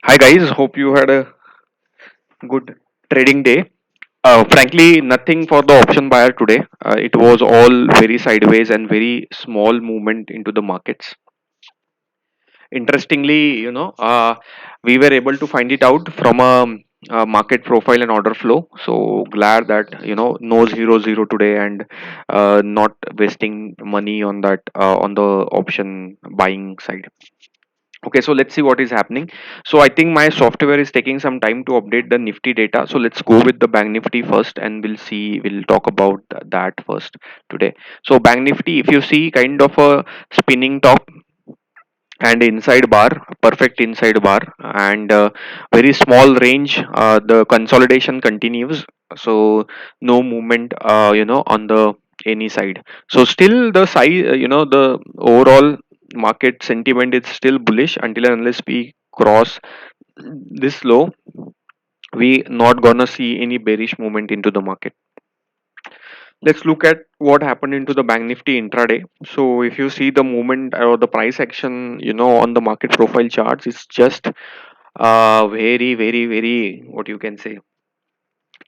Hi guys, hope you had a good trading day. Frankly, nothing for the option buyer today. It was all very sideways and very small movement into the markets. Interestingly, we were able to find it out from a market profile and order flow. So glad that no 0 0 today and not wasting money on that on the option buying side. Okay, so let's see what is happening. So I think my software is taking some time to update the Nifty data. So let's go with the Bank Nifty first, and we'll talk about that first today. So Bank Nifty, if you see, kind of a spinning top and inside bar, perfect inside bar, and very small range. The consolidation continues, so no movement, on the any side. So still the size, the overall market sentiment is still bullish until and unless we cross this low. We not gonna see any bearish movement into the market. Let's look at what happened into the Bank Nifty intraday. So if you see the movement or the price action, on the market profile charts, it's just very, very, very, what you can say,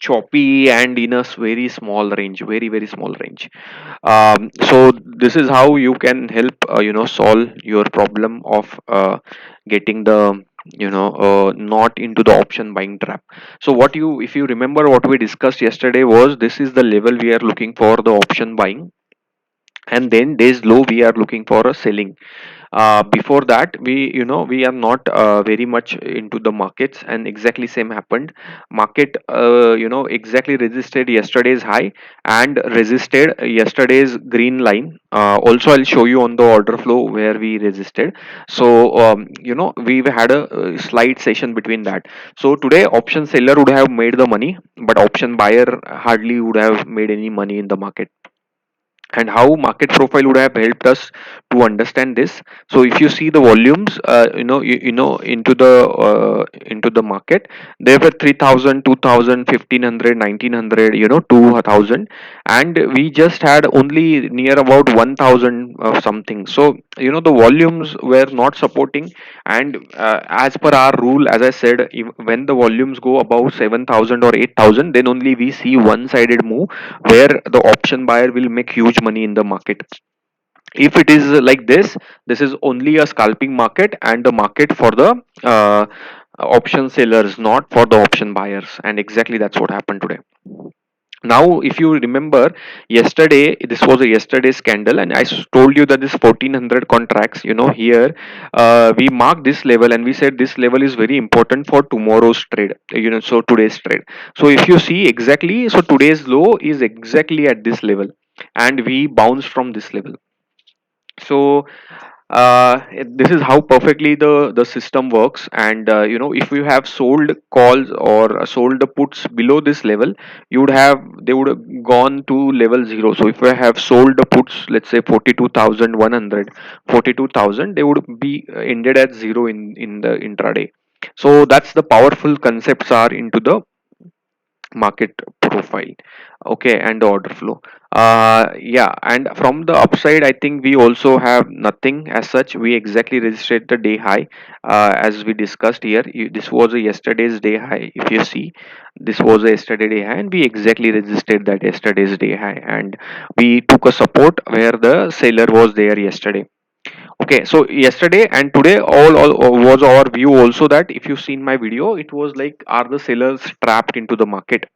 choppy and in a very small range, very, very small range. So this is how you can help, solve your problem of getting the not into the option buying trap. So what you if you remember what we discussed yesterday was this is the level we are looking for the option buying, and then days low we are looking for a selling. Before that we are not very much into the markets, and exactly same happened. Market exactly resisted yesterday's high and resisted yesterday's green line. Also I'll show you on the order flow where we resisted. So we've had a slight session between that. So today option seller would have made the money, but option buyer hardly would have made any money in the market. And how market profile would have helped us to understand this. So if you see the volumes, into the market, there were 3000, 2000, 1500, 1900, 2000, and we just had only near about 1000 something. So the volumes were not supporting. And as per our rule, as I said, when the volumes go above 7000 or 8000, then only we see one sided move where the option buyer will make huge money in the market. If it is like this is only a scalping market and the market for the option sellers, not for the option buyers. And exactly that's what happened today. Now if you remember, yesterday this was a yesterday's candle, and told you that this 1400 contracts, here we marked this level and we said this level is very important for tomorrow's trade, so today's trade. So if you see exactly, so today's low is exactly at this level, and we bounced from this level. So this is how perfectly the system works. And if you have sold calls or sold the puts below this level, they would have gone to level 0. So if you have sold the puts, let's say 42,100, 42,000, they would be ended at 0 in the intraday. So that's the powerful concepts are into the market profile. Okay, and the order flow. Yeah, and from the upside I think we also have nothing as such. We exactly registered the day high, as we discussed here. This was a yesterday's day high. If you see, this was a yesterday day high, and we exactly resisted that yesterday's day high, and we took a support where the seller was there yesterday. Okay, so yesterday and today all was our view also, that if you seen my video, it was like, are the sellers trapped into the market?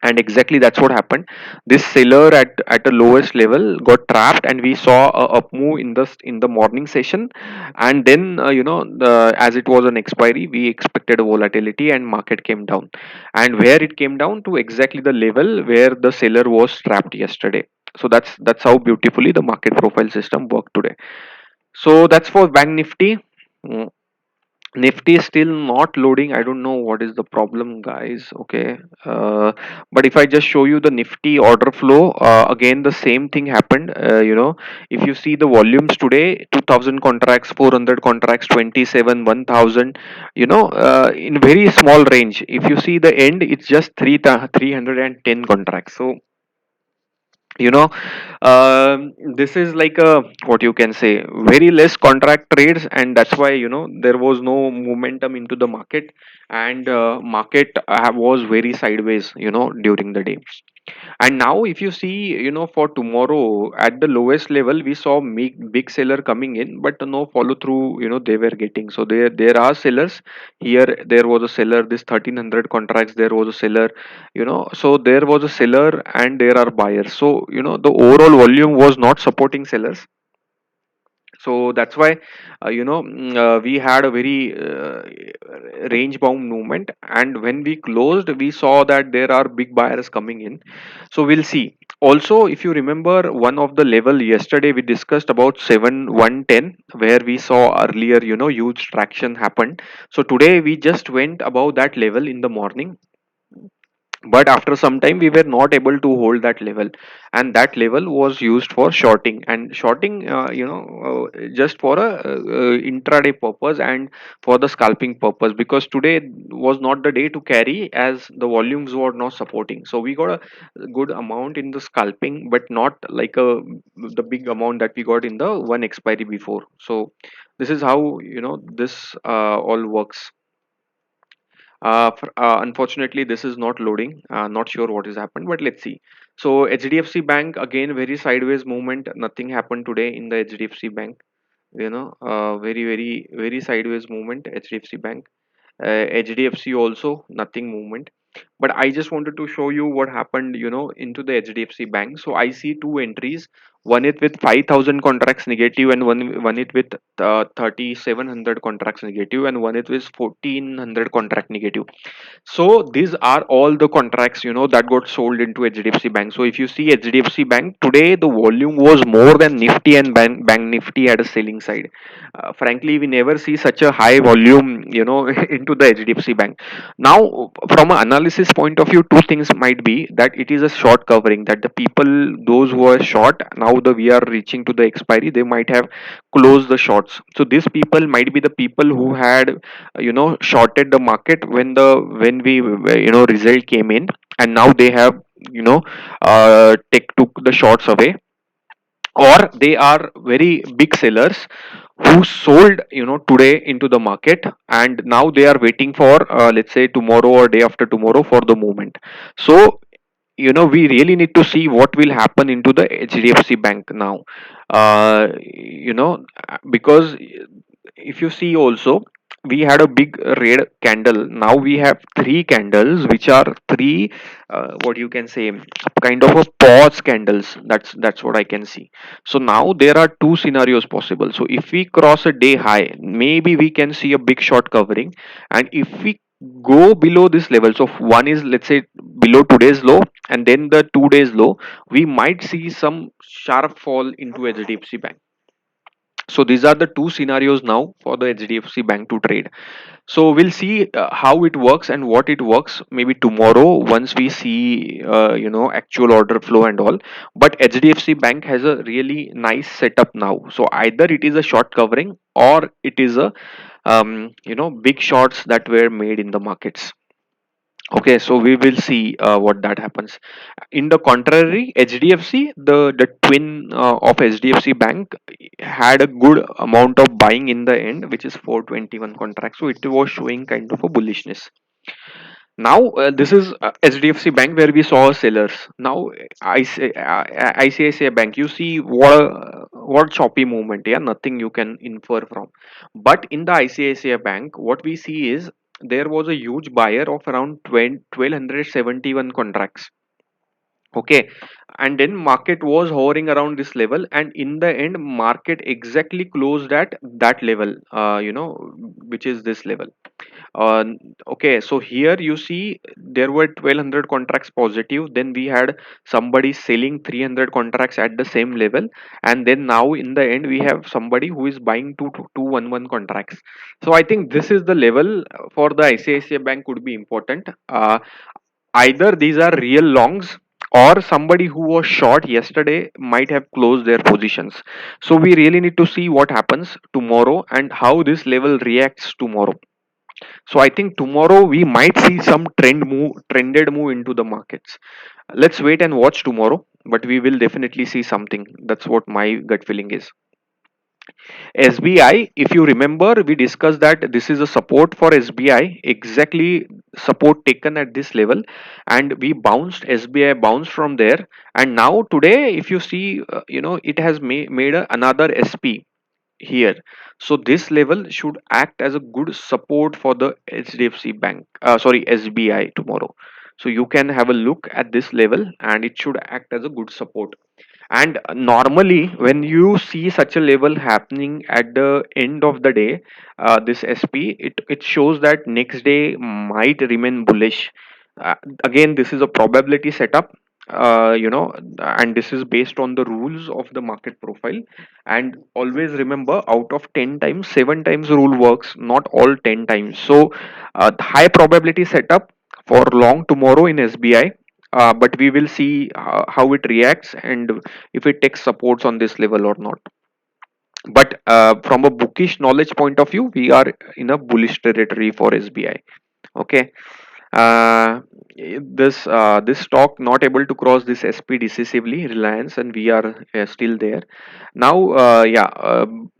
And exactly that's what happened. This seller at the lowest level got trapped, and we saw a up move in the morning session. And then as it was an expiry, we expected a volatility and market came down, and where it came down to exactly the level where the seller was trapped yesterday. So that's how beautifully the market profile system worked today. So that's for Bank Nifty. Mm, Nifty is still not loading. I don't know what is the problem, guys. Okay. But if I just show you the Nifty order flow, again, the same thing happened. If you see the volumes today, 2000 contracts, 400 contracts, 27, 1000, in very small range. If you see the end, it's just 310 contracts. So you know this is like a, what you can say, very less contract trades, and that's why there was no momentum into the market, and market was very sideways during the day. And now, if you see, for tomorrow at the lowest level, we saw big seller coming in, but no follow through. They were getting. So there are sellers here. There was a seller. This 1300 contracts. There was a seller. So there was a seller and there are buyers. So the overall volume was not supporting sellers, so that's why we had a very range bound movement, and when we closed we saw that there are big buyers coming in. So we'll see. Also, if you remember, one of the level yesterday we discussed about 7110, where we saw earlier huge traction happened. So today we just went above that level in the morning, but after some time we were not able to hold that level, and that level was used for shorting, and shorting just for a intraday purpose and for the scalping purpose, because today was not the day to carry as the volumes were not supporting. So we got a good amount in the scalping, but not like the big amount that we got in the one expiry before. So this is how this all works. Unfortunately, this is not loading. Not sure what has happened, but let's see. So HDFC Bank, again, very sideways movement. Nothing happened today in the HDFC Bank. Very very sideways movement. HDFC Bank, HDFC also nothing movement. But I just wanted to show you what happened, into the HDFC Bank. So I see two entries. One it with 5,000 contracts negative, and one it with 3,700 contracts negative, and one it with 1,400 contract negative. So these are all the contracts that got sold into HDFC Bank. So if you see HDFC Bank today, the volume was more than Nifty and Bank Nifty at a selling side. Frankly, we never see such a high volume into the HDFC Bank. Now, from an analysis point of view, two things might be that it is a short covering, that the people, those who are short, now the we are reaching to the expiry, they might have closed the shorts. So these people might be the people who had shorted the market when we result came in, and now they have took the shorts away, or they are very big sellers who sold today into the market, and now they are waiting for let's say tomorrow or day after tomorrow for the movement. So we really need to see what will happen into the HDFC Bank now. Because if you see also, we had a big red candle. Now we have three candles which are three, what you can say, kind of a pause candles. That's what I can see. So now there are two scenarios possible. So if we cross a day high, maybe we can see a big short covering, and if we go below this level, so one is, let's say, below today's low, and then the 2 days low, we might see some sharp fall into HDFC Bank. So these are the two scenarios now for the HDFC Bank to trade. So we'll see how it works and what it works maybe tomorrow once we see actual order flow and all. But HDFC Bank has a really nice setup now. So either it is a short covering, or it is a big shorts that were made in the markets. Okay, so we will see what that happens. In the contrary, HDFC, the twin of HDFC Bank, had a good amount of buying in the end, which is 421 contracts. So it was showing kind of a bullishness. Now this is HDFC Bank where we saw sellers. Now ICICI Bank, you see what choppy movement. Yeah, nothing you can infer from. But in the ICICI Bank, what we see is there was a huge buyer of around 1271 contracts. Okay, and then market was hovering around this level, and in the end market exactly closed at that level, which is this level. uh, okay, so here you see there were 1200 contracts positive, then we had somebody selling 300 contracts at the same level, and then now in the end we have somebody who is buying 2211 contracts. So I think this is the level for the ICICI Bank could be important. Either these are real longs, or somebody who was short yesterday might have closed their positions. So we really need to see what happens tomorrow and how this level reacts tomorrow. So I think tomorrow we might see some trended move into the markets. Let's wait and watch tomorrow, but we will definitely see something. That's what my gut feeling is. SBI, if you remember, we discussed that this is a support for SBI, exactly support taken at this level, and we bounced, SBI bounced from there. And now today, if you see, it has made another SP here. So this level should act as a good support for the HDFC Bank, sorry, SBI tomorrow. So you can have a look at this level, and it should act as a good support. And normally when you see such a level happening at the end of the day, this SP, it shows that next day might remain bullish. uh, Again, this is a probability setup, and this is based on the rules of the market profile. And always remember, out of 10 times, 7 times rule works, not all 10 times. So high probability setup for long tomorrow in SBI, but we will see how it reacts and if it takes supports on this level or not. But from a bookish knowledge point of view, we are in a bullish territory for SBI. Okay. uh, this stock not able to cross this SP decisively, Reliance, and we are still there now.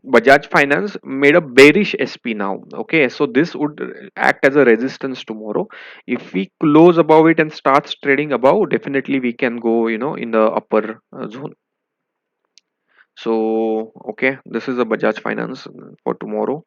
Bajaj Finance made a bearish SP now. Okay, so this would act as a resistance tomorrow. If we close above it and starts trading above, definitely we can go, in the upper zone. So okay, this is a Bajaj Finance for tomorrow.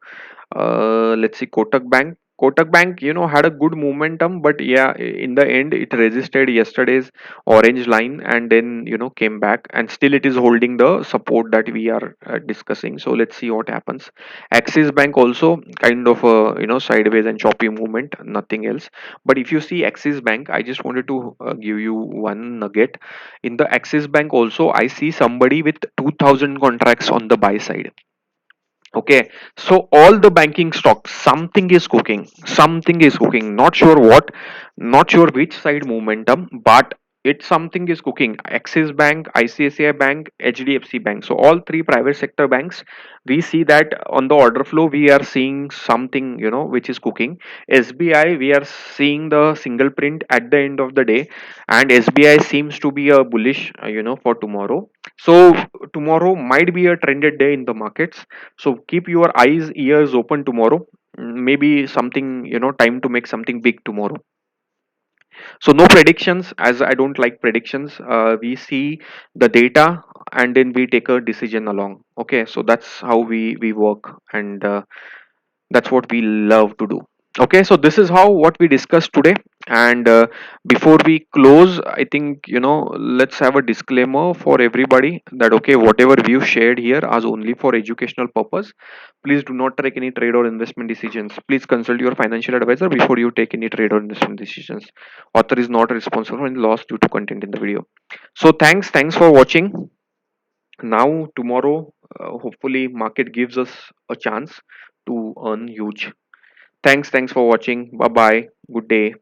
Let's see, Kotak Bank. Kotak Bank, had a good momentum, but yeah, in the end, it resisted yesterday's orange line and then, came back, and still it is holding the support that we are discussing. So let's see what happens. Axis Bank also kind of a, sideways and choppy movement, nothing else. But if you see Axis Bank, I just wanted to give you one nugget. In the Axis Bank also, I see somebody with 2000 contracts on the buy side. Okay, so all the banking stocks, something is cooking. Not sure what, not sure which side momentum, but it something is cooking. Axis Bank, ICICI Bank, HDFC Bank. So all three private sector banks, we see that on the order flow we are seeing something, which is cooking. SBI, we are seeing the single print at the end of the day, and SBI seems to be a bullish, for tomorrow. So tomorrow might be a trended day in the markets, so keep your eyes, ears open tomorrow. Maybe something, time to make something big tomorrow. So no predictions, as I don't like predictions. We see the data and then we take a decision along. Okay, so that's how we work, and that's what we love to do. Okay, so this is how what we discussed today. And before we close, I think, let's have a disclaimer for everybody that okay, whatever view shared here are only for educational purpose. Please do not take any trade or investment decisions. Please consult your financial advisor before you take any trade or investment decisions. Author is not responsible for any loss due to content in the video. So thanks for watching. Now tomorrow, hopefully market gives us a chance to earn huge. Thanks for watching. Bye bye. Good day.